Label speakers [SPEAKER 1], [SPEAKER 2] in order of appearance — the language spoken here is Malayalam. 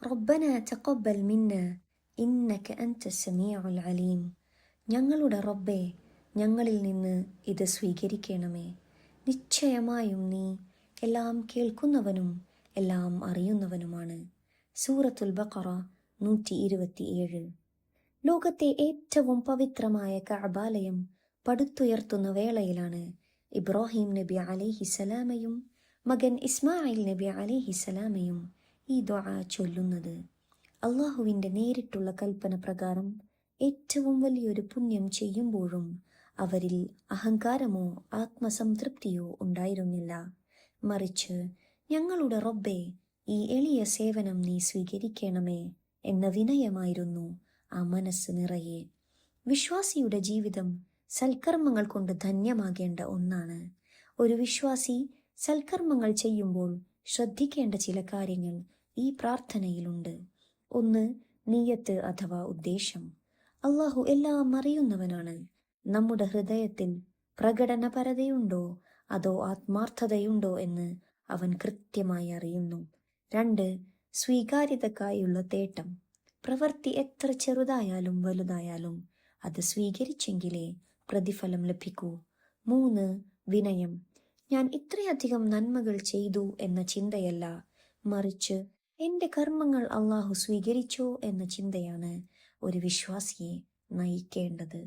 [SPEAKER 1] റബ്ബന തഖബ്ബൽ മിന്ന ഇന്നക അൻത സമീഉൽ അലീം. ഞങ്ങളുടെ റബ്ബേ, ഞങ്ങളിൽ നിന്ന് ഇത് സ്വീകരിക്കണമേ. നിശ്ചയമായും നീ എല്ലാം കേൾക്കുന്നവനും എല്ലാം അറിയുന്നവനുമാണ്. സൂറത്തുൽ ബഖറ 127. ലോകത്തെ ഏറ്റവും പവിത്രമായ കഅബാലയം പടുത്തുയർത്തുന്ന വേളയിലാണ് ഇബ്രാഹിം നബി അലൈഹിസലാമയും മകൻ ഇസ്മായിൽ നബി അലൈഹിസലാമയും ഈ ദുആ ചൊല്ലുന്നത്. അള്ളാഹുവിൻ്റെ നേരിട്ടുള്ള കൽപ്പന പ്രകാരം ഏറ്റവും വലിയൊരു പുണ്യം ചെയ്യുമ്പോഴും അവരിൽ അഹങ്കാരമോ ആത്മസംതൃപ്തിയോ ഉണ്ടായിരുന്നില്ല. മറിച്ച് ഞങ്ങളുടെ റബ്ബേ, ഈ എളിയ സേവനം നീ സ്വീകരിക്കണമേ എന്ന വിനയമായിരുന്നു ആ മനസ്സ് നിറയെ. വിശ്വാസിയുടെ ജീവിതം സൽക്കർമ്മങ്ങൾ കൊണ്ട് ധന്യമാകേണ്ട ഒന്നാണ്. ഒരു വിശ്വാസി സൽക്കർമ്മങ്ങൾ ചെയ്യുമ്പോൾ ശ്രദ്ധിക്കേണ്ട ചില കാര്യങ്ങൾ ഈ പ്രാർത്ഥനയിലുണ്ട്. 1. നിയ്യത്ത് അഥവാ ഉദ്ദേശം. അള്ളാഹു എല്ലാം അറിയുന്നവനാണ്. നമ്മുടെ ഹൃദയത്തിൽ പ്രകടനപരതയുണ്ടോ അതോ ആത്മാർത്ഥതയുണ്ടോ എന്ന് അവൻ കൃത്യമായി അറിയുന്നു. 2. സ്വീകാര്യതക്കായുള്ള തേട്ടം. പ്രവൃത്തി എത്ര ചെറുതായാലും വലുതായാലും അത് സ്വീകരിച്ചെങ്കിലേ പ്രതിഫലം ലഭിക്കൂ. 3. വിനയം. ഞാൻ ഇത്രയധികം നന്മകൾ ചെയ്തു എന്ന ചിന്തയല്ല, മറിച്ച് എൻ്റെ കർമ്മങ്ങൾ അള്ളാഹു സ്വീകരിച്ചോ എന്ന ചിന്തയാണ് ഒരു വിശ്വാസിയെ നയിക്കേണ്ടത്.